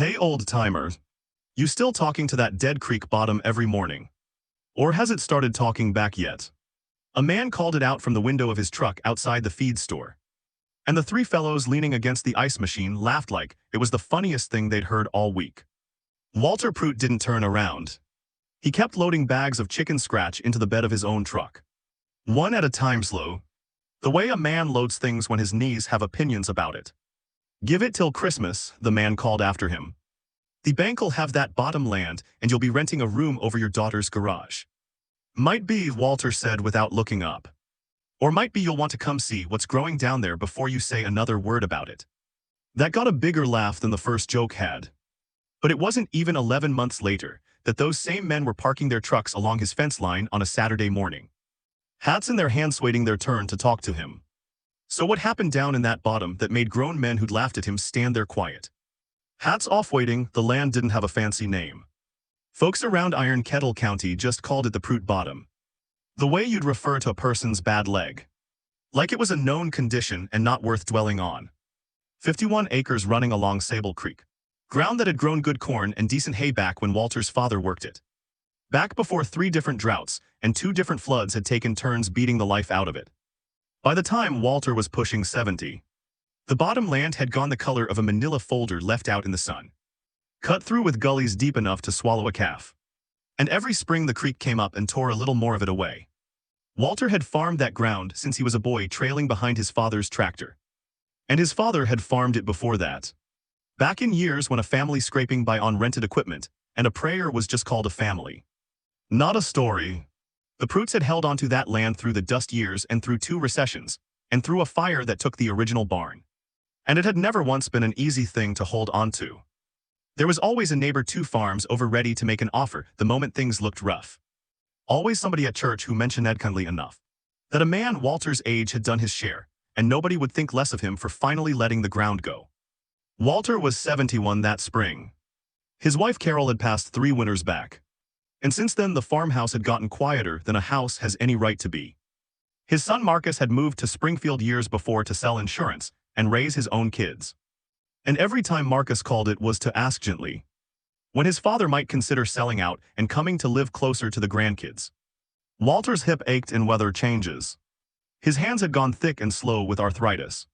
Hey old-timer, you still talking to that dead creek bottom every morning? Or has it started talking back yet? A man called it out from the window of his truck outside the feed store. And the three fellows leaning against the ice machine laughed like it was the funniest thing they'd heard all week. Walter Pruitt didn't turn around. He kept loading bags of chicken scratch into the bed of his own truck. One at a time, slow. The way a man loads things when his knees have opinions about it. Give it till Christmas, the man called after him. The bank'll have that bottom land, and you'll be renting a room over your daughter's garage. Might be, Walter said without looking up. Or might be you'll want to come see what's growing down there before you say another word about it. That got a bigger laugh than the first joke had. But it wasn't even 11 months later that those same men were parking their trucks along his fence line on a Saturday morning. Hats in their hands waiting their turn to talk to him. So what happened down in that bottom that made grown men who'd laughed at him stand there quiet? Hats off waiting, the land didn't have a fancy name. Folks around Iron Kettle County just called it the Pruitt Bottom. The way you'd refer to a person's bad leg. Like it was a known condition and not worth dwelling on. 51 acres running along Sable Creek. Ground that had grown good corn and decent hay back when Walter's father worked it. Back before 3 different droughts and 2 different floods had taken turns beating the life out of it. By the time Walter was pushing 70, the bottom land had gone the color of a manila folder left out in the sun. Cut through with gullies deep enough to swallow a calf. And every spring the creek came up and tore a little more of it away. Walter had farmed that ground since he was a boy trailing behind his father's tractor. And his father had farmed it before that. Back in years when a family scraping by on rented equipment, and a prayer was just called a family. Not a story. The Pruitts had held onto that land through the dust years and through 2 recessions, and through a fire that took the original barn. And it had never once been an easy thing to hold onto. There was always a neighbor 2 farms over ready to make an offer the moment things looked rough. Always somebody at church who mentioned kindly enough that a man Walter's age had done his share, and nobody would think less of him for finally letting the ground go. Walter was 71 that spring. His wife Carol had passed 3 winters back. And since then the farmhouse had gotten quieter than a house has any right to be. His son Marcus had moved to Springfield years before to sell insurance and raise his own kids. And every time Marcus called it was to ask gently when his father might consider selling out and coming to live closer to the grandkids. Walter's hip ached in weather changes. His hands had gone thick and slow with arthritis.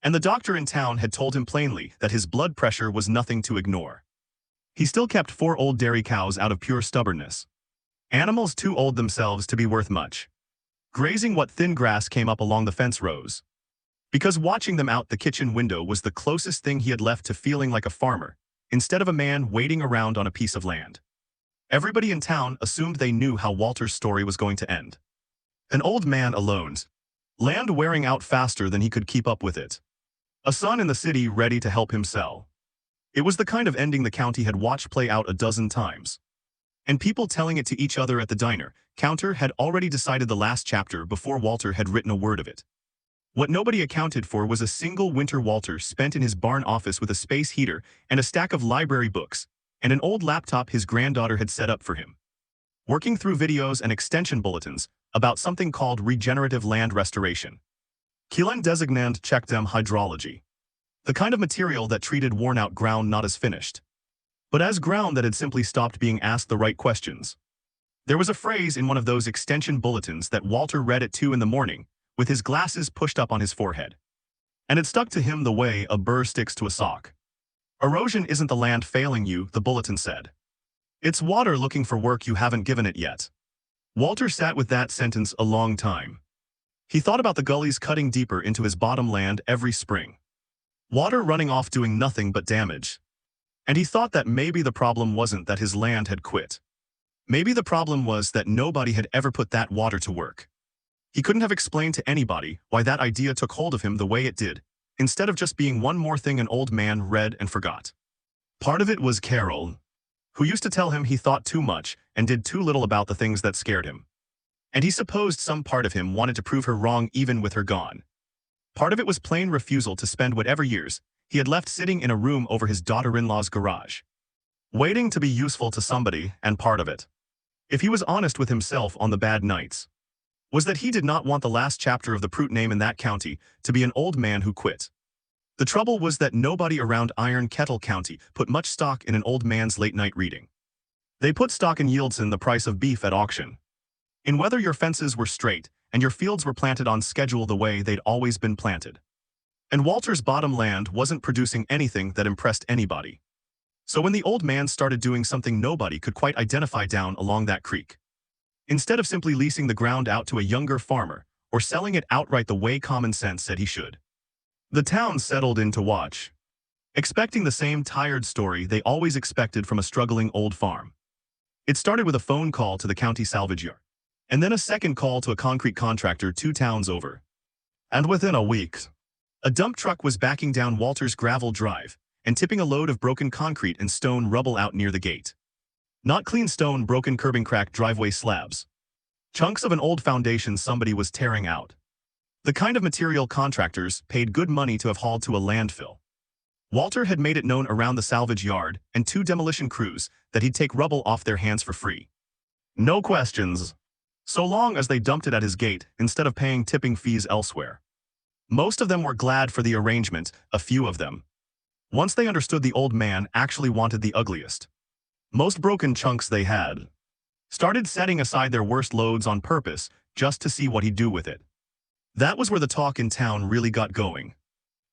And the doctor in town had told him plainly that his blood pressure was nothing to ignore. He still kept 4 old dairy cows out of pure stubbornness. Animals too old themselves to be worth much. Grazing what thin grass came up along the fence rows. Because watching them out the kitchen window was the closest thing he had left to feeling like a farmer, instead of a man waiting around on a piece of land. Everybody in town assumed they knew how Walter's story was going to end. An old man alone. Land wearing out faster than he could keep up with it. A son in the city ready to help him sell. It was the kind of ending the county had watched play out a dozen times. And people telling it to each other at the diner counter had already decided the last chapter before Walter had written a word of it. What nobody accounted for was a single winter Walter spent in his barn office with a space heater and a stack of library books, and an old laptop his granddaughter had set up for him. Working through videos and extension bulletins about something called regenerative land restoration. Kilen designand checkdem hydrology. The kind of material that treated worn-out ground not as finished, but as ground that had simply stopped being asked the right questions. There was a phrase in one of those extension bulletins that Walter read at 2 in the morning, with his glasses pushed up on his forehead. And it stuck to him the way a burr sticks to a sock. Erosion isn't the land failing you, the bulletin said. It's water looking for work you haven't given it yet. Walter sat with that sentence a long time. He thought about the gullies cutting deeper into his bottom land every spring. Water running off doing nothing but damage. And he thought that maybe the problem wasn't that his land had quit. Maybe the problem was that nobody had ever put that water to work. He couldn't have explained to anybody why that idea took hold of him the way it did, instead of just being one more thing an old man read and forgot. Part of it was Carol, who used to tell him he thought too much and did too little about the things that scared him. And he supposed some part of him wanted to prove her wrong even with her gone. Part of it was plain refusal to spend whatever years he had left sitting in a room over his daughter-in-law's garage, waiting to be useful to somebody, and part of it, if he was honest with himself on the bad nights, was that he did not want the last chapter of the Pruitt name in that county to be an old man who quit. The trouble was that nobody around Iron Kettle County put much stock in an old man's late-night reading. They put stock in yields in the price of beef at auction, in whether your fences were straight and your fields were planted on schedule the way they'd always been planted. And Walter's bottom land wasn't producing anything that impressed anybody. So when the old man started doing something nobody could quite identify down along that creek, instead of simply leasing the ground out to a younger farmer or selling it outright the way common sense said he should, the town settled in to watch, expecting the same tired story they always expected from a struggling old farm. It started with a phone call to the county salvage yard, and then a second call to a concrete contractor 2 towns over. And within a week, a dump truck was backing down Walter's gravel drive and tipping a load of broken concrete and stone rubble out near the gate. Not clean stone, broken curbing, cracked driveway slabs. Chunks of an old foundation somebody was tearing out. The kind of material contractors paid good money to have hauled to a landfill. Walter had made it known around the salvage yard and 2 demolition crews that he'd take rubble off their hands for free. No questions, so long as they dumped it at his gate instead of paying tipping fees elsewhere. Most of them were glad for the arrangement, a few of them. Once they understood the old man actually wanted the ugliest, most broken chunks they had, started setting aside their worst loads on purpose just to see what he'd do with it. That was where the talk in town really got going.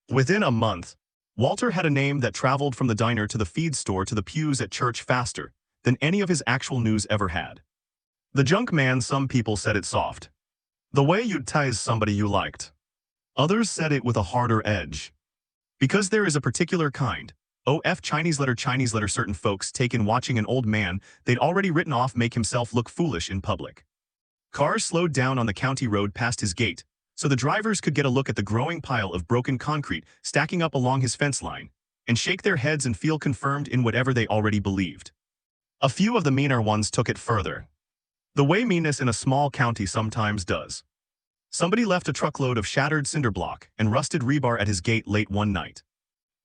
Within a month, Walter had a name that traveled from the diner to the feed store to the pews at church faster than any of his actual news ever had. The junk man, some people said it soft, the way you'd tease somebody you liked. Others said it with a harder edge. Because there is a particular kind, Chinese letter certain folks take in watching an old man they'd already written off make himself look foolish in public. Cars slowed down on the county road past his gate, so the drivers could get a look at the growing pile of broken concrete stacking up along his fence line, and shake their heads and feel confirmed in whatever they already believed. A few of the meaner ones took it further, the way meanness in a small county sometimes does. Somebody left a truckload of shattered cinder block and rusted rebar at his gate late one night.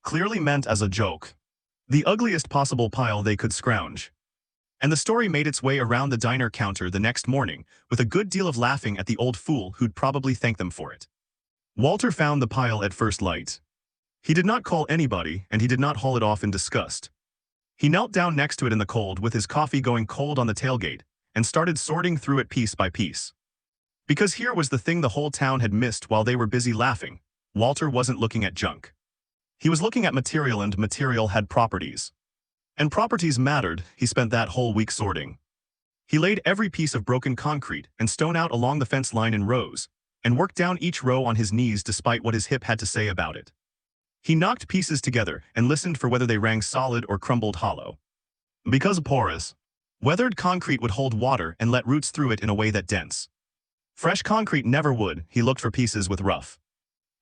Clearly meant as a joke. The ugliest possible pile they could scrounge. And the story made its way around the diner counter the next morning, with a good deal of laughing at the old fool who'd probably thank them for it. Walter found the pile at first light. He did not call anybody, and he did not haul it off in disgust. He knelt down next to it in the cold with his coffee going cold on the tailgate, and started sorting through it piece by piece. Because here was the thing the whole town had missed while they were busy laughing. Walter wasn't looking at junk. He was looking at material, and material had properties. And properties mattered. He spent that whole week sorting. He laid every piece of broken concrete and stone out along the fence line in rows, and worked down each row on his knees despite what his hip had to say about it. He knocked pieces together and listened for whether they rang solid or crumbled hollow. Because porous, weathered concrete would hold water and let roots through it in a way that dense. Fresh concrete never would. He looked for pieces with rough,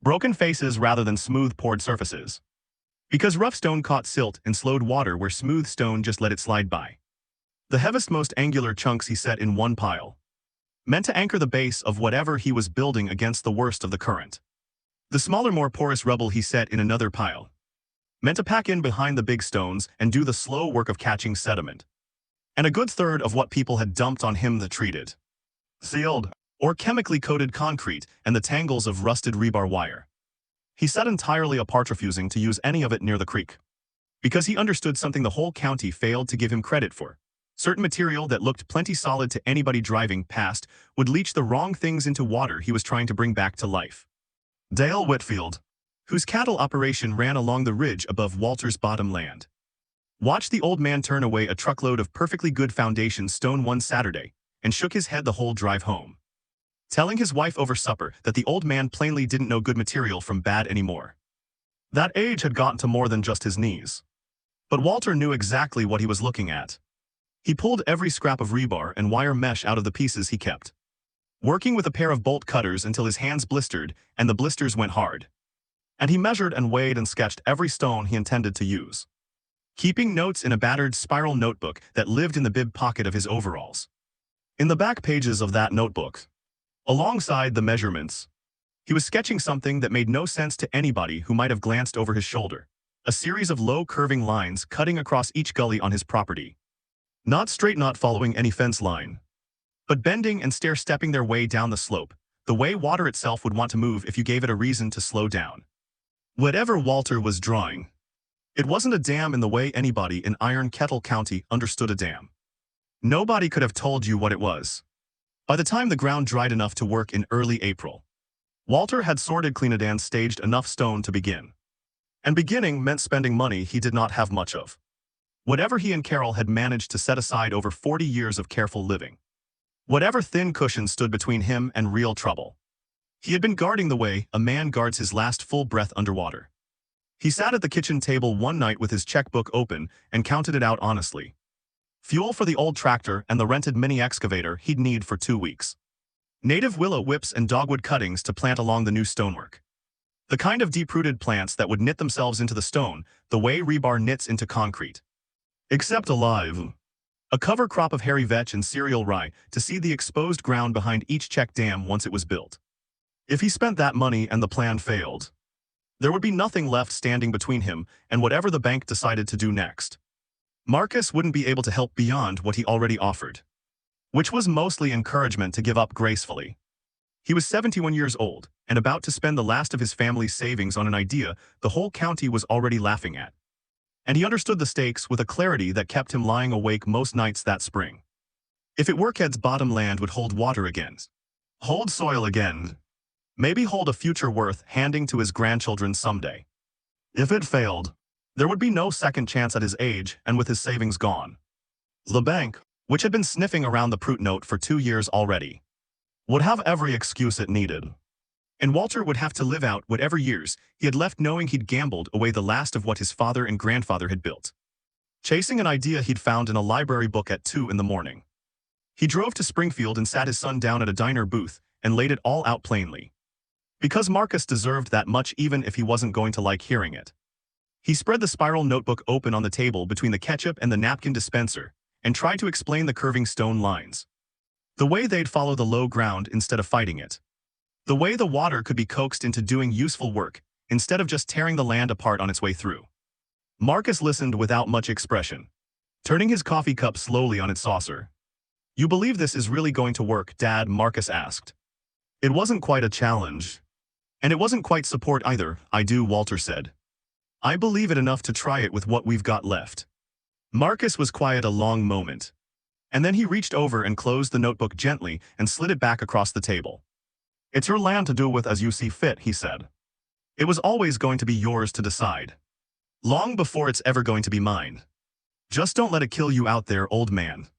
broken faces rather than smooth poured surfaces. Because rough stone caught silt and slowed water where smooth stone just let it slide by. The heaviest, most angular chunks he set in one pile, meant to anchor the base of whatever he was building against the worst of the current. The smaller, more porous rubble he set in another pile, meant to pack in behind the big stones and do the slow work of catching sediment. And a good third of what people had dumped on him the treated, sealed, or chemically coated concrete and the tangles of rusted rebar wire. He set entirely apart, refusing to use any of it near the creek. Because he understood something the whole county failed to give him credit for. Certain material that looked plenty solid to anybody driving past would leach the wrong things into water he was trying to bring back to life. Dale Whitfield, whose cattle operation ran along the ridge above Walter's bottom land, watched the old man turn away a truckload of perfectly good foundation stone one Saturday and shook his head the whole drive home, telling his wife over supper that the old man plainly didn't know good material from bad anymore. That age had gotten to more than just his knees. But Walter knew exactly what he was looking at. He pulled every scrap of rebar and wire mesh out of the pieces he kept, working with a pair of bolt cutters until his hands blistered and the blisters went hard. And he measured and weighed and sketched every stone he intended to use, keeping notes in a battered spiral notebook that lived in the bib pocket of his overalls. In the back pages of that notebook, alongside the measurements, he was sketching something that made no sense to anybody who might have glanced over his shoulder. A series of low curving lines cutting across each gully on his property. Not straight, not following any fence line, but bending and stair-stepping their way down the slope, the way water itself would want to move if you gave it a reason to slow down. Whatever Walter was drawing, it wasn't a dam in the way anybody in Iron Kettle County understood a dam. Nobody could have told you what it was. By the time the ground dried enough to work in early April, Walter had sorted, cleaned, and staged enough stone to begin. And beginning meant spending money he did not have much of. Whatever he and Carol had managed to set aside over 40 years of careful living. Whatever thin cushion stood between him and real trouble. He had been guarding the way a man guards his last full breath underwater. He sat at the kitchen table one night with his checkbook open and counted it out honestly. Fuel for the old tractor and the rented mini excavator he'd need for 2 weeks. Native willow whips and dogwood cuttings to plant along the new stonework. The kind of deep-rooted plants that would knit themselves into the stone, the way rebar knits into concrete. Except alive. A cover crop of hairy vetch and cereal rye to seed the exposed ground behind each check dam once it was built. If he spent that money and the plan failed, there would be nothing left standing between him and whatever the bank decided to do next. Marcus wouldn't be able to help beyond what he already offered, which was mostly encouragement to give up gracefully. He was 71 years old and about to spend the last of his family's savings on an idea the whole county was already laughing at. And he understood the stakes with a clarity that kept him lying awake most nights that spring. If it Workhead's bottom land would hold water again, hold soil again, maybe hold a future worth handing to his grandchildren someday. If it failed, there would be no second chance at his age and with his savings gone. The bank, which had been sniffing around the Pruitt note for 2 years already, would have every excuse it needed. And Walter would have to live out whatever years he had left knowing he'd gambled away the last of what his father and grandfather had built. Chasing an idea he'd found in a library book at 2 in the morning. He drove to Springfield and sat his son down at a diner booth and laid it all out plainly. Because Marcus deserved that much even if he wasn't going to like hearing it. He spread the spiral notebook open on the table between the ketchup and the napkin dispenser and tried to explain the curving stone lines. The way they'd follow the low ground instead of fighting it. The way the water could be coaxed into doing useful work instead of just tearing the land apart on its way through. Marcus listened without much expression, turning his coffee cup slowly on its saucer. "You believe this is really going to work, Dad?" Marcus asked. It wasn't quite a challenge. And it wasn't quite support either. "I do," Walter said. "I believe it enough to try it with what we've got left." Marcus was quiet a long moment. And then he reached over and closed the notebook gently and slid it back across the table. "It's your land to do with as you see fit," he said. "It was always going to be yours to decide. Long before it's ever going to be mine. Just don't let it kill you out there, old man."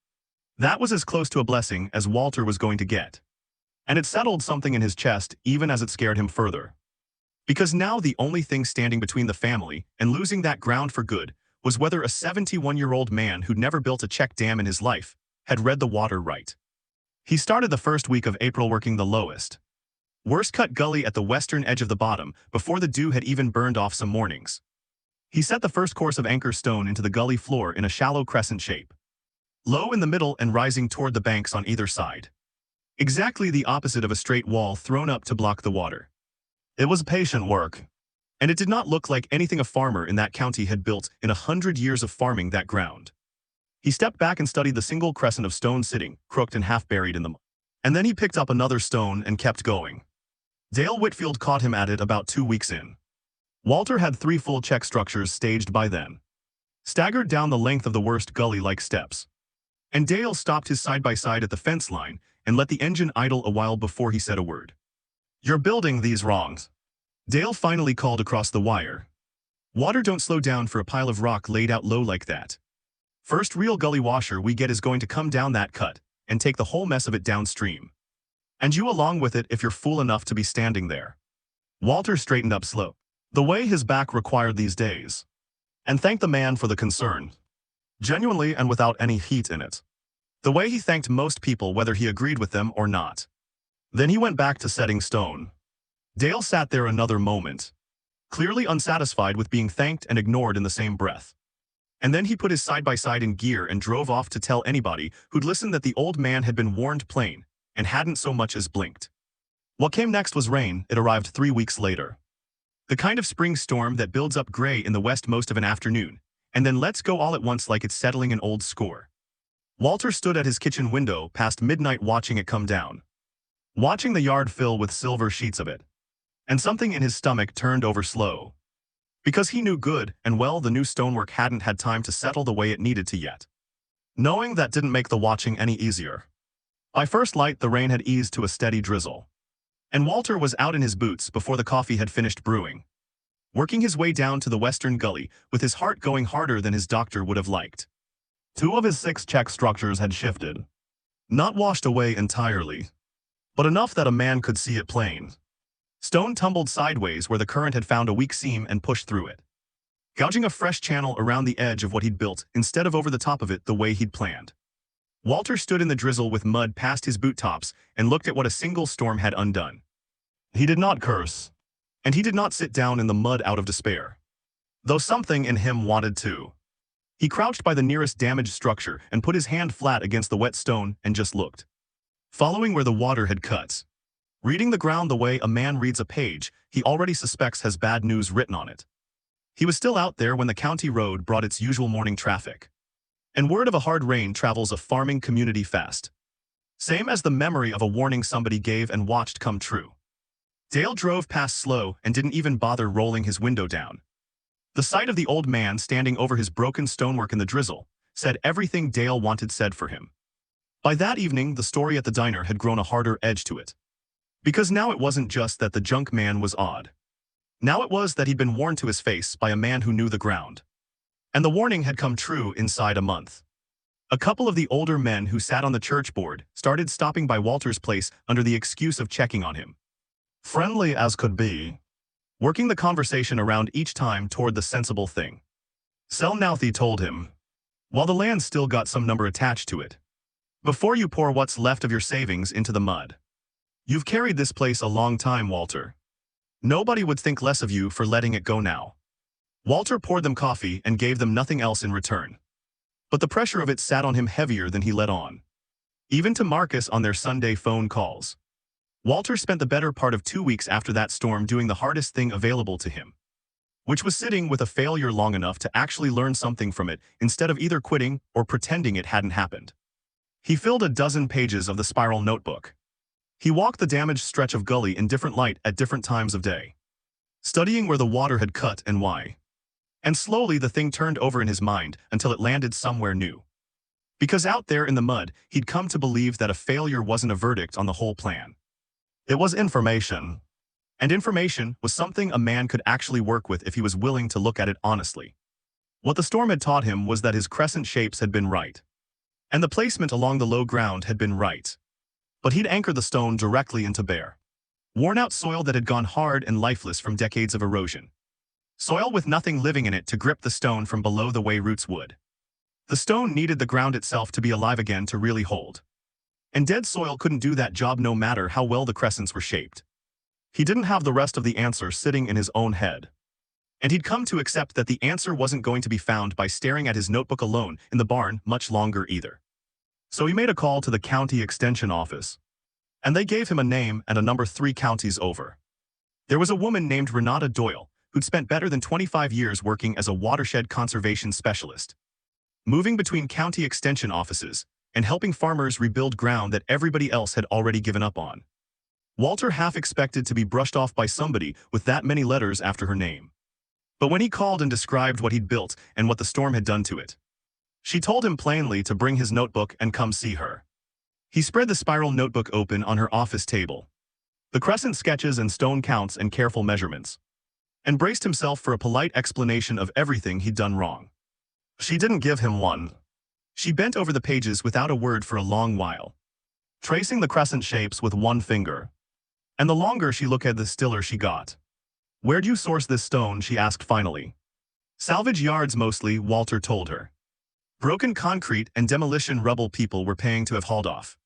That was as close to a blessing as Walter was going to get. And it settled something in his chest even as it scared him further. Because now the only thing standing between the family and losing that ground for good was whether a 71-year-old man who'd never built a check dam in his life had read the water right. He started the first week of April working the lowest, worst-cut gully at the western edge of the bottom before the dew had even burned off some mornings. He set the first course of anchor stone into the gully floor in a shallow crescent shape, low in the middle and rising toward the banks on either side. Exactly the opposite of a straight wall thrown up to block the water. It was patient work, and it did not look like anything a farmer in that county had built in 100 years of farming that ground. He stepped back and studied the single crescent of stone sitting, crooked and half buried in them. And then he picked up another stone and kept going. Dale Whitfield caught him at it about 2 weeks in. Walter had 3 full check structures staged by then, staggered down the length of the worst gully-like steps. And Dale stopped his side-by-side at the fence line and let the engine idle a while before he said a word. "You're building these wrong," Dale finally called across the wire. "Water don't slow down for a pile of rock laid out low like that. First real gully washer we get is going to come down that cut and take the whole mess of it downstream. And you along with it if you're fool enough to be standing there." Walter straightened up slow, the way his back required these days, and thanked the man for the concern, genuinely and without any heat in it. The way he thanked most people whether he agreed with them or not. Then he went back to setting stone. Dale sat there another moment, clearly unsatisfied with being thanked and ignored in the same breath. And then he put his side-by-side in gear and drove off to tell anybody who'd listened that the old man had been warned plain and hadn't so much as blinked. What came next was rain. It arrived 3 weeks later. The kind of spring storm that builds up gray in the west most of an afternoon, and then lets go all at once like it's settling an old score. Walter stood at his kitchen window past midnight watching it come down. Watching the yard fill with silver sheets of it. And something in his stomach turned over slow. because he knew good and well the new stonework hadn't had time to settle the way it needed to yet. Knowing that didn't make the watching any easier. By first light, the rain had eased to a steady drizzle, and Walter was out in his boots before the coffee had finished brewing, working his way down to the western gully with his heart going harder than his doctor would have liked. 2 of his 6 check structures had shifted. Not washed away entirely, but enough that a man could see it plain. Stone tumbled sideways where the current had found a weak seam and pushed through it, gouging a fresh channel around the edge of what he'd built instead of over the top of it the way he'd planned. Walter stood in the drizzle with mud past his boot tops and looked at what a single storm had undone. He did not curse, and he did not sit down in the mud out of despair, though something in him wanted to. He crouched by the nearest damaged structure and put his hand flat against the wet stone and just looked, following where the water had cut, reading the ground the way a man reads a page he already suspects has bad news written on it. He was still out there when the county road brought its usual morning traffic, and word of a hard rain travels a farming community fast. Same as the memory of a warning somebody gave and watched come true. Dale drove past slow and didn't even bother rolling his window down. The sight of the old man standing over his broken stonework in the drizzle said everything Dale wanted said for him. By that evening, the story at the diner had grown a harder edge to it. Because now it wasn't just that the junk man was odd. Now it was that he'd been warned to his face by a man who knew the ground. And the warning had come true inside a month. A couple of the older men who sat on the church board started stopping by Walter's place under the excuse of checking on him. Friendly as could be, working the conversation around each time toward the sensible thing. Sell now, he told him, while the land still got some number attached to it. Before you pour what's left of your savings into the mud. You've carried this place a long time, Walter. Nobody would think less of you for letting it go now. Walter poured them coffee and gave them nothing else in return. But the pressure of it sat on him heavier than he let on. Even to Marcus on their Sunday phone calls. Walter spent the better part of 2 weeks after that storm doing the hardest thing available to him, which was sitting with a failure long enough to actually learn something from it instead of either quitting or pretending it hadn't happened. He filled a dozen pages of the spiral notebook. He walked the damaged stretch of gully in different light at different times of day, studying where the water had cut and why. And slowly the thing turned over in his mind until it landed somewhere new. Because out there in the mud, he'd come to believe that a failure wasn't a verdict on the whole plan. It was information. And information was something a man could actually work with if he was willing to look at it honestly. What the storm had taught him was that his crescent shapes had been right. And the placement along the low ground had been right. But he'd anchored the stone directly into bare, worn-out soil that had gone hard and lifeless from decades of erosion. Soil with nothing living in it to grip the stone from below the way roots would. The stone needed the ground itself to be alive again to really hold. And dead soil couldn't do that job no matter how well the crescents were shaped. He didn't have the rest of the answer sitting in his own head. And he'd come to accept that the answer wasn't going to be found by staring at his notebook alone in the barn much longer either. So he made a call to the county extension office. And they gave him a name and a number 3 counties over. There was a woman named Renata Doyle, who'd spent better than 25 years working as a watershed conservation specialist, moving between county extension offices and helping farmers rebuild ground that everybody else had already given up on. Walter half expected to be brushed off by somebody with that many letters after her name. But when he called and described what he'd built and what the storm had done to it, she told him plainly to bring his notebook and come see her. He spread the spiral notebook open on her office table, the crescent sketches and stone counts and careful measurements, and braced himself for a polite explanation of everything he'd done wrong. She didn't give him one. She bent over the pages without a word for a long while, tracing the crescent shapes with one finger. And the longer she looked at, the stiller she got. "Where'd you source this stone?" she asked finally. "Salvage yards mostly," Walter told her. Broken concrete and demolition rubble people were paying to have hauled off.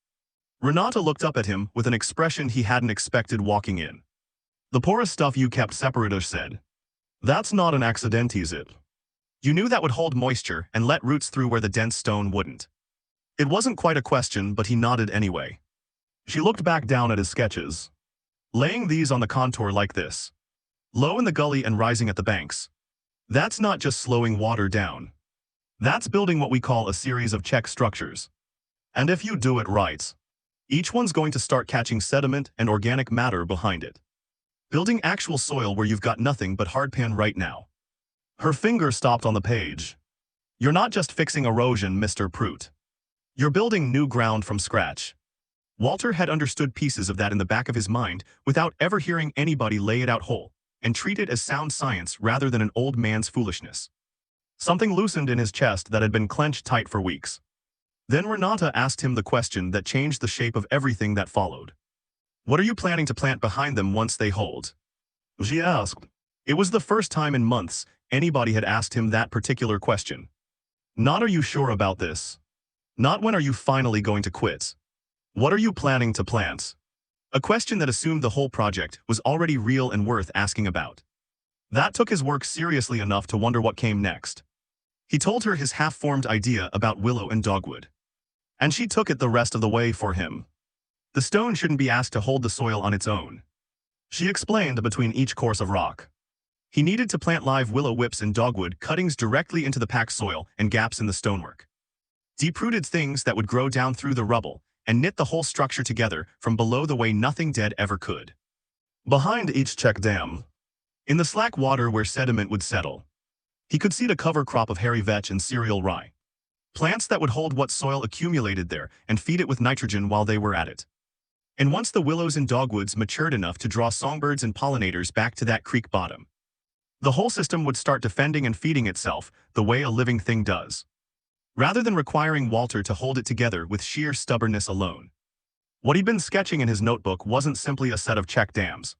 Renata looked up at him with an expression he hadn't expected walking in. "The porous stuff you kept separate," said. "That's not an accident, is it? You knew that would hold moisture and let roots through where the dense stone wouldn't." It wasn't quite a question, but he nodded anyway. She looked back down at his sketches, laying these on the contour like this, low in the gully and rising at the banks. "That's not just slowing water down. That's building what we call a series of check structures. And if you do it right, each one's going to start catching sediment and organic matter behind it. Building actual soil where you've got nothing but hardpan right now. Her finger stopped on the page. You're not just fixing erosion, Mr. Pruitt. You're building new ground from scratch. Walter had understood pieces of that in the back of his mind without ever hearing anybody lay it out whole and treat it as sound science rather than an old man's foolishness. Something loosened in his chest that had been clenched tight for weeks. Then Renata asked him the question that changed the shape of everything that followed. What are you planning to plant behind them once they hold? She asked. It was the first time in months anybody had asked him that particular question. Not are you sure about this? Not when are you finally going to quit? What are you planning to plant? A question that assumed the whole project was already real and worth asking about. That took his work seriously enough to wonder what came next. He told her his half-formed idea about willow and dogwood. And she took it the rest of the way for him. The stone shouldn't be asked to hold the soil on its own. She explained between each course of rock. He needed to plant live willow whips and dogwood cuttings directly into the packed soil and gaps in the stonework. Deep-rooted things that would grow down through the rubble and knit the whole structure together from below the way nothing dead ever could. Behind each check dam, in the slack water where sediment would settle, he could see the cover crop of hairy vetch and cereal rye. Plants that would hold what soil accumulated there and feed it with nitrogen while they were at it. And once the willows and dogwoods matured enough to draw songbirds and pollinators back to that creek bottom, the whole system would start defending and feeding itself the way a living thing does, rather than requiring Walter to hold it together with sheer stubbornness alone. What he'd been sketching in his notebook wasn't simply a set of check dams.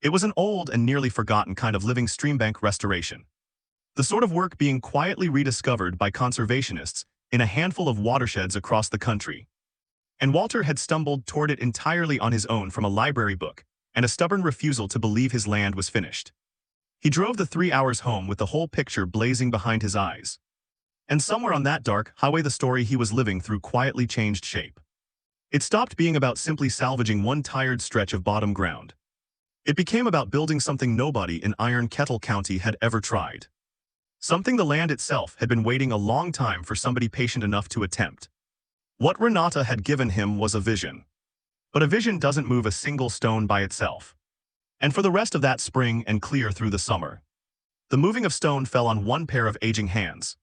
It was an old and nearly forgotten kind of living streambank restoration. The sort of work being quietly rediscovered by conservationists in a handful of watersheds across the country. And Walter had stumbled toward it entirely on his own from a library book and a stubborn refusal to believe his land was finished. He drove the 3 hours home with the whole picture blazing behind his eyes. And somewhere on that dark highway the story he was living through quietly changed shape. It stopped being about simply salvaging one tired stretch of bottom ground. It became about building something nobody in Iron Kettle County had ever tried. Something the land itself had been waiting a long time for somebody patient enough to attempt. What Renata had given him was a vision. But a vision doesn't move a single stone by itself. And for the rest of that spring and clear through the summer, the moving of stone fell on one pair of aging hands.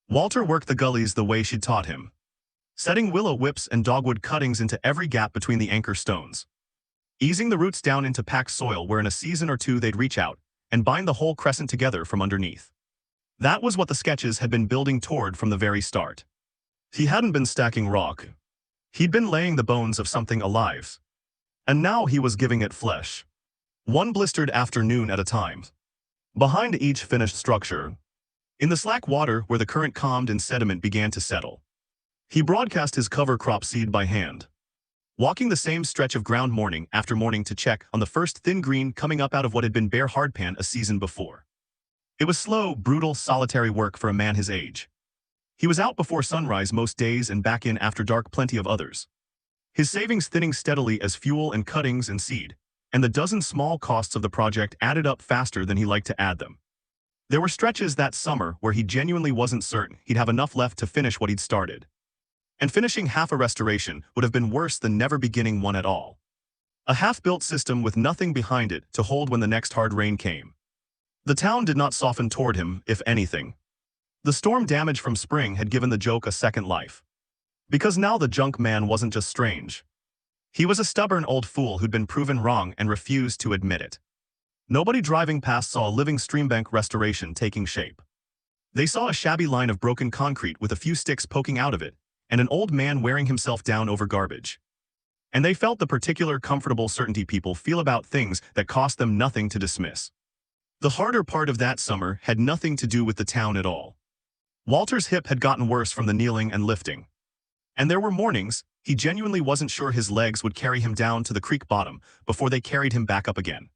Walter worked the gullies the way she'd taught him, setting willow whips and dogwood cuttings into every gap between the anchor stones, easing the roots down into packed soil where in a season or two they'd reach out and bind the whole crescent together from underneath. That was what the sketches had been building toward from the very start. He hadn't been stacking rock. He'd been laying the bones of something alive. And now he was giving it flesh. One blistered afternoon at a time. Behind each finished structure, in the slack water where the current calmed and sediment began to settle, he broadcast his cover crop seed by hand, walking the same stretch of ground morning after morning to check on the first thin green coming up out of what had been bare hardpan a season before. It was slow, brutal, solitary work for a man his age. He was out before sunrise most days and back in after dark plenty of others. His savings thinning steadily as fuel and cuttings and seed, and the dozen small costs of the project added up faster than he liked to add them. There were stretches that summer where he genuinely wasn't certain he'd have enough left to finish what he'd started. And finishing half a restoration would have been worse than never beginning one at all. A half-built system with nothing behind it to hold when the next hard rain came. The town did not soften toward him, if anything. The storm damage from spring had given the joke a second life. Because now the junk man wasn't just strange. He was a stubborn old fool who'd been proven wrong and refused to admit it. Nobody driving past saw a living streambank restoration taking shape. They saw a shabby line of broken concrete with a few sticks poking out of it, and an old man wearing himself down over garbage. And they felt the particular comfortable certainty people feel about things that cost them nothing to dismiss. The harder part of that summer had nothing to do with the town at all. Walter's hip had gotten worse from the kneeling and lifting. And there were mornings he genuinely wasn't sure his legs would carry him down to the creek bottom before they carried him back up again.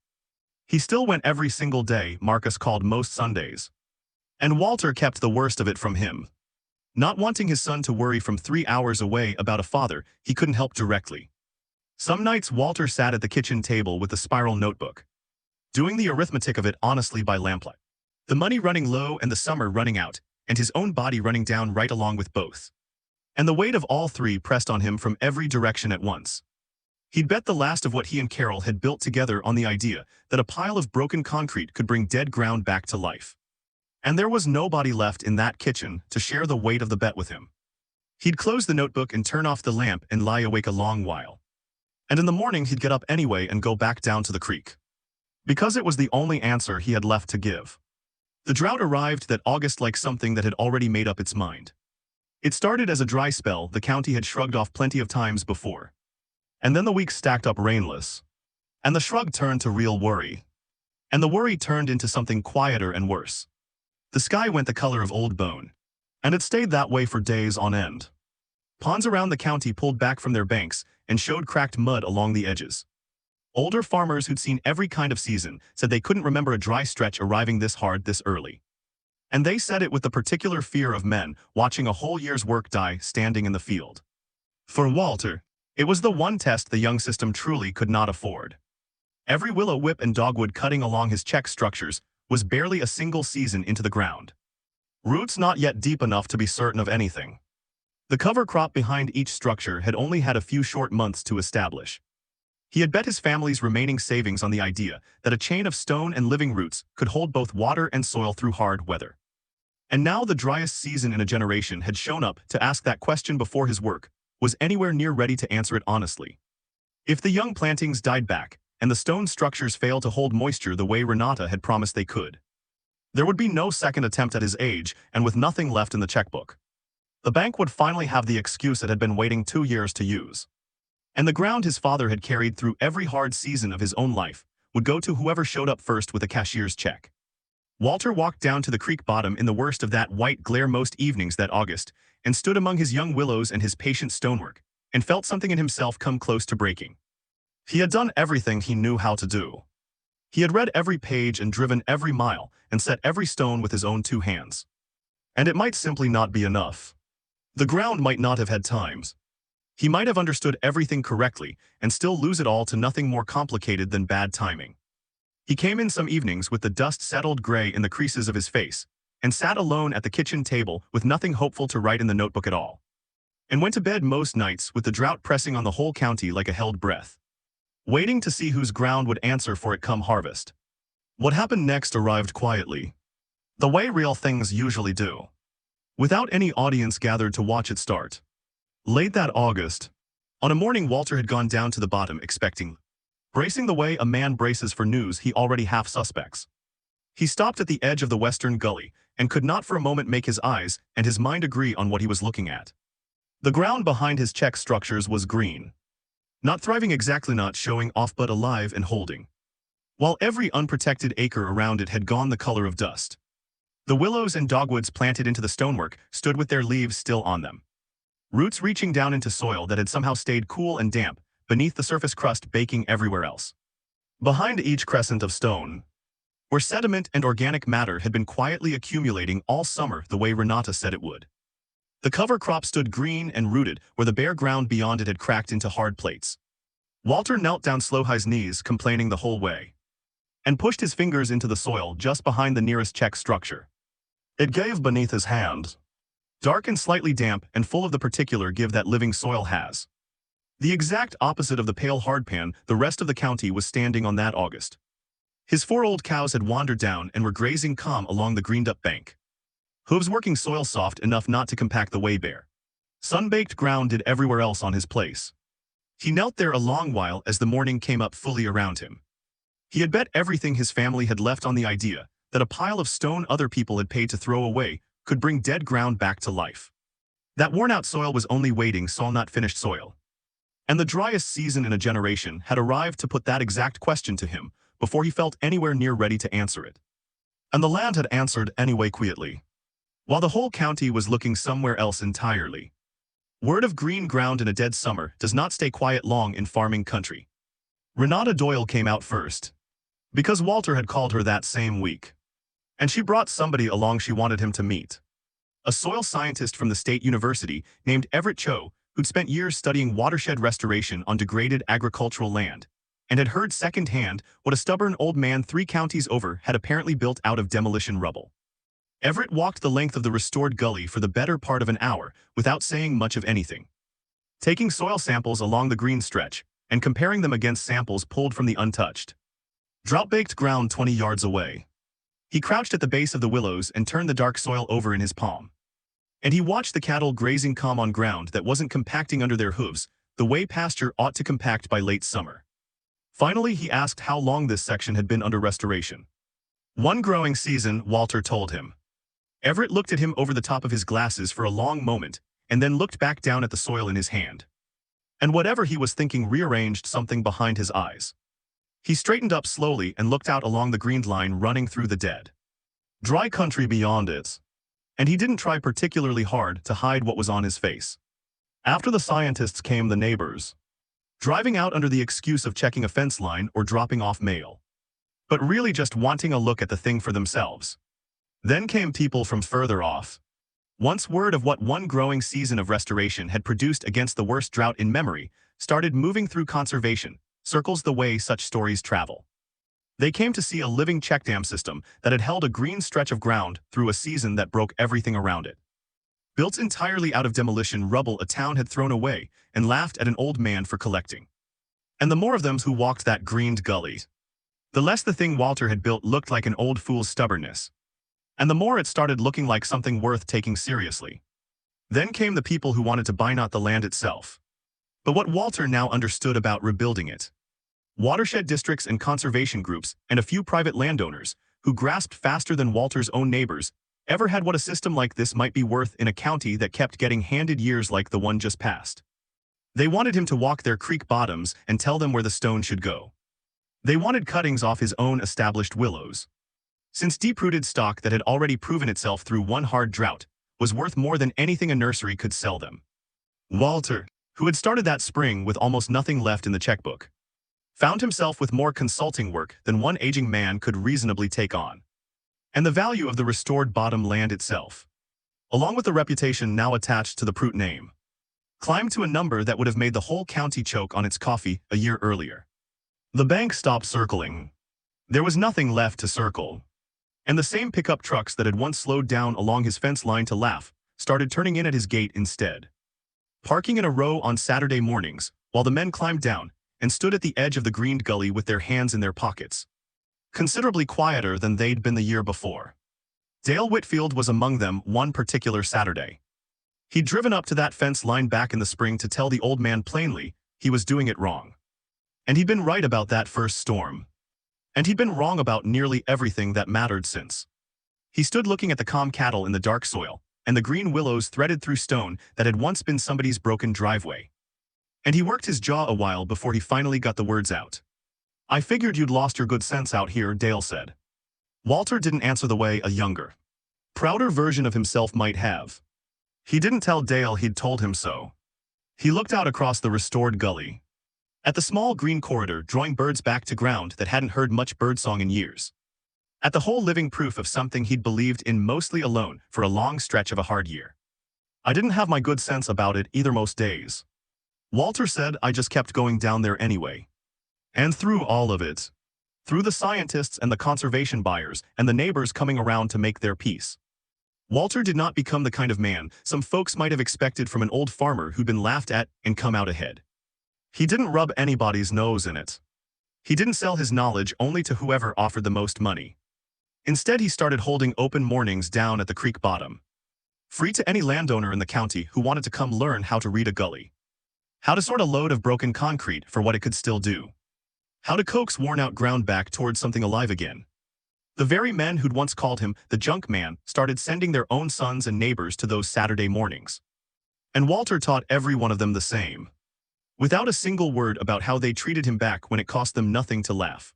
He still went every single day, Marcus called most Sundays. And Walter kept the worst of it from him. Not wanting his son to worry from 3 hours away about a father he couldn't help directly. Some nights Walter sat at the kitchen table with a spiral notebook, doing the arithmetic of it honestly by lamplight. The money running low and the summer running out, and his own body running down right along with both. And the weight of all three pressed on him from every direction at once. He'd bet the last of what he and Carol had built together on the idea that a pile of broken concrete could bring dead ground back to life. And there was nobody left in that kitchen to share the weight of the bet with him. He'd close the notebook and turn off the lamp and lie awake a long while. And in the morning he'd get up anyway and go back down to the creek. Because it was the only answer he had left to give. The drought arrived that August like something that had already made up its mind. It started as a dry spell the county had shrugged off plenty of times before. And then the weeks stacked up rainless. And the shrug turned to real worry. And the worry turned into something quieter and worse. The sky went the color of old bone. And it stayed that way for days on end. Ponds around the county pulled back from their banks and showed cracked mud along the edges. Older farmers who'd seen every kind of season said they couldn't remember a dry stretch arriving this hard this early. And they said it with the particular fear of men watching a whole year's work die standing in the field. For Walter, it was the one test the young system truly could not afford. Every willow whip and dogwood cutting along his check structures was barely a single season into the ground. Roots not yet deep enough to be certain of anything. The cover crop behind each structure had only had a few short months to establish. He had bet his family's remaining savings on the idea that a chain of stone and living roots could hold both water and soil through hard weather. And now the driest season in a generation had shown up to ask that question before his work was anywhere near ready to answer it honestly. If the young plantings died back, and the stone structures failed to hold moisture the way Renata had promised they could, there would be no second attempt at his age and with nothing left in the checkbook. The bank would finally have the excuse it had been waiting 2 years to use. And the ground his father had carried through every hard season of his own life would go to whoever showed up first with a cashier's check. Walter walked down to the creek bottom in the worst of that white glare most evenings that August, and stood among his young willows and his patient stonework, and felt something in himself come close to breaking. He had done everything he knew how to do. He had read every page and driven every mile, and set every stone with his own 2 hands. And it might simply not be enough. The ground might not have had times. He might have understood everything correctly and still lose it all to nothing more complicated than bad timing. He came in some evenings with the dust settled gray in the creases of his face, and sat alone at the kitchen table with nothing hopeful to write in the notebook at all. And went to bed most nights with the drought pressing on the whole county like a held breath. Waiting to see whose ground would answer for it come harvest. What happened next arrived quietly. The way real things usually do. Without any audience gathered to watch it start. Late that August, on a morning Walter had gone down to the bottom expecting, bracing the way a man braces for news he already half suspects. He stopped at the edge of the western gully and could not for a moment make his eyes and his mind agree on what he was looking at. The ground behind his check structures was green. Not thriving exactly, not showing off, but alive and holding. While every unprotected acre around it had gone the color of dust. The willows and dogwoods planted into the stonework stood with their leaves still on them. Roots reaching down into soil that had somehow stayed cool and damp, beneath the surface crust baking everywhere else. Behind each crescent of stone, where sediment and organic matter had been quietly accumulating all summer the way Renata said it would. The cover crop stood green and rooted where the bare ground beyond it had cracked into hard plates. Walter knelt down Slowhigh's knees, complaining the whole way, and pushed his fingers into the soil just behind the nearest check structure. It gave beneath his hand. Dark and slightly damp and full of the particular give that living soil has. The exact opposite of the pale hardpan the rest of the county was standing on that August. His 4 old cows had wandered down and were grazing calm along the greened-up bank. Hooves working soil soft enough not to compact the way bare. Sun-baked ground did everywhere else on his place. He knelt there a long while as the morning came up fully around him. He had bet everything his family had left on the idea that a pile of stone other people had paid to throw away could bring dead ground back to life. That worn-out soil was only waiting soil, not finished soil. And the driest season in a generation had arrived to put that exact question to him before he felt anywhere near ready to answer it. And the land had answered anyway quietly, while the whole county was looking somewhere else entirely. Word of green ground in a dead summer does not stay quiet long in farming country. Renata Doyle came out first, because Walter had called her that same week. And she brought somebody along she wanted him to meet. A soil scientist from the state university named Everett Cho, who'd spent years studying watershed restoration on degraded agricultural land, and had heard secondhand what a stubborn old man 3 counties over had apparently built out of demolition rubble. Everett walked the length of the restored gully for the better part of an hour without saying much of anything, taking soil samples along the green stretch and comparing them against samples pulled from the untouched, drought-baked ground 20 yards away. He crouched at the base of the willows and turned the dark soil over in his palm. And he watched the cattle grazing calm on ground that wasn't compacting under their hooves, the way pasture ought to compact by late summer. Finally, he asked how long this section had been under restoration. One growing season, Walter told him. Everett looked at him over the top of his glasses for a long moment, and then looked back down at the soil in his hand. And whatever he was thinking rearranged something behind his eyes. He straightened up slowly and looked out along the green line running through the dead, dry country beyond it. And he didn't try particularly hard to hide what was on his face. After the scientists came the neighbors, driving out under the excuse of checking a fence line or dropping off mail, but really just wanting a look at the thing for themselves. Then came people from further off. Once word of what one growing season of restoration had produced against the worst drought in memory started moving through conservation, circles the way such stories travel. They came to see a living check dam system that had held a green stretch of ground through a season that broke everything around it. Built entirely out of demolition rubble a town had thrown away and laughed at an old man for collecting. And the more of them who walked that greened gully, the less the thing Walter had built looked like an old fool's stubbornness. And the more it started looking like something worth taking seriously. Then came the people who wanted to buy not the land itself, but what Walter now understood about rebuilding it. Watershed districts and conservation groups, and a few private landowners, who grasped faster than Walter's own neighbors, ever had what a system like this might be worth in a county that kept getting handed years like the one just passed. They wanted him to walk their creek bottoms and tell them where the stone should go. They wanted cuttings off his own established willows. Since deep-rooted stock that had already proven itself through one hard drought was worth more than anything a nursery could sell them. Walter, who had started that spring with almost nothing left in the checkbook, found himself with more consulting work than one aging man could reasonably take on. And the value of the restored bottom land itself, along with the reputation now attached to the Pruitt name, climbed to a number that would have made the whole county choke on its coffee a year earlier. The bank stopped circling. There was nothing left to circle. And the same pickup trucks that had once slowed down along his fence line to laugh started turning in at his gate instead. Parking in a row on Saturday mornings, while the men climbed down and stood at the edge of the greened gully with their hands in their pockets. Considerably quieter than they'd been the year before. Dale Whitfield was among them one particular Saturday. He'd driven up to that fence line back in the spring to tell the old man plainly he was doing it wrong. And he'd been right about that first storm. And he'd been wrong about nearly everything that mattered since. He stood looking at the calm cattle in the dark soil, and the green willows threaded through stone that had once been somebody's broken driveway. And he worked his jaw a while before he finally got the words out. "I figured you'd lost your good sense out here," Dale said. Walter didn't answer the way a younger, prouder version of himself might have. He didn't tell Dale he'd told him so. He looked out across the restored gully, at the small green corridor drawing birds back to ground that hadn't heard much birdsong in years. At the whole living proof of something he'd believed in mostly alone for a long stretch of a hard year. "I didn't have my good sense about it either most days," Walter said. "I just kept going down there anyway. And through all of it, through the scientists and the conservation buyers and the neighbors coming around to make their peace, Walter did not become the kind of man some folks might have expected from an old farmer who'd been laughed at and come out ahead. He didn't rub anybody's nose in it. He didn't sell his knowledge only to whoever offered the most money. Instead, he started holding open mornings down at the creek bottom, free to any landowner in the county who wanted to come learn how to read a gully, how to sort a load of broken concrete for what it could still do, how to coax worn-out ground back towards something alive again. The very men who'd once called him the junk man started sending their own sons and neighbors to those Saturday mornings. And Walter taught every one of them the same, without a single word about how they treated him back when it cost them nothing to laugh.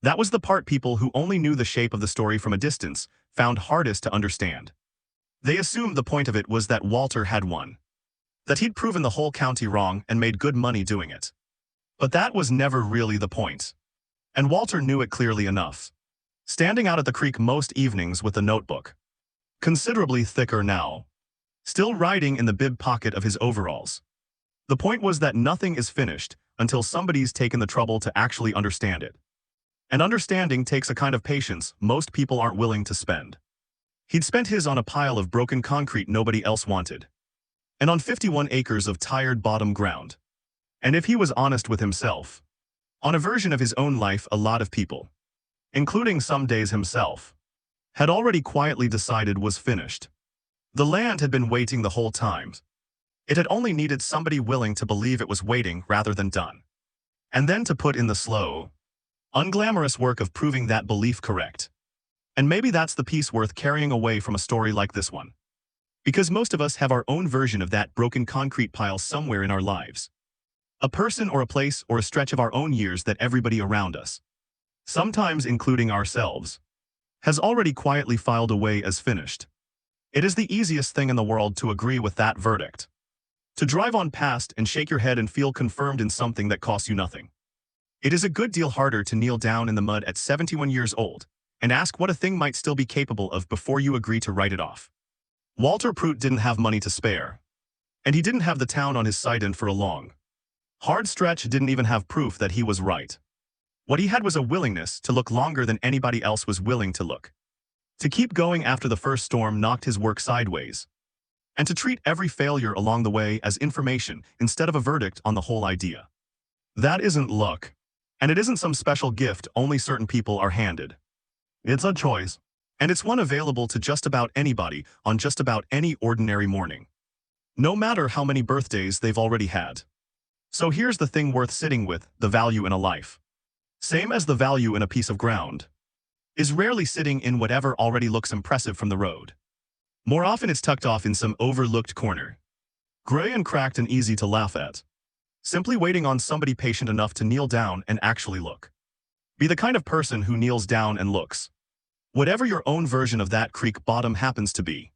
That was the part people who only knew the shape of the story from a distance found hardest to understand. They assumed the point of it was that Walter had won, that he'd proven the whole county wrong and made good money doing it. But that was never really the point. And Walter knew it clearly enough. Standing out at the creek most evenings with a notebook, considerably thicker now, still riding in the bib pocket of his overalls. The point was that nothing is finished until somebody's taken the trouble to actually understand it. And understanding takes a kind of patience most people aren't willing to spend. He'd spent his on a pile of broken concrete nobody else wanted, and on 51 acres of tired bottom ground. And if he was honest with himself, on a version of his own life a lot of people, including some days himself, had already quietly decided was finished. The land had been waiting the whole time. It had only needed somebody willing to believe it was waiting rather than done. And then to put in the slow, unglamorous work of proving that belief correct. And maybe that's the piece worth carrying away from a story like this one. Because most of us have our own version of that broken concrete pile somewhere in our lives. A person or a place or a stretch of our own years that everybody around us, sometimes including ourselves, has already quietly filed away as finished. It is the easiest thing in the world to agree with that verdict. To drive on past and shake your head and feel confirmed in something that costs you nothing. It is a good deal harder to kneel down in the mud at 71 years old and ask what a thing might still be capable of before you agree to write it off. Walter Pruitt didn't have money to spare. And he didn't have the town on his side in for a long, hard stretch. Didn't even have proof that he was right. What he had was a willingness to look longer than anybody else was willing to look. To keep going after the first storm knocked his work sideways. And to treat every failure along the way as information instead of a verdict on the whole idea. That isn't luck. And it isn't some special gift only certain people are handed. It's a choice. And it's one available to just about anybody on just about any ordinary morning. No matter how many birthdays they've already had. So here's the thing worth sitting with, the value in a life. Same as the value in a piece of ground. Is rarely sitting in whatever already looks impressive from the road. More often it's tucked off in some overlooked corner. Gray and cracked and easy to laugh at. Simply waiting on somebody patient enough to kneel down and actually look. Be the kind of person who kneels down and looks. Whatever your own version of that creek bottom happens to be.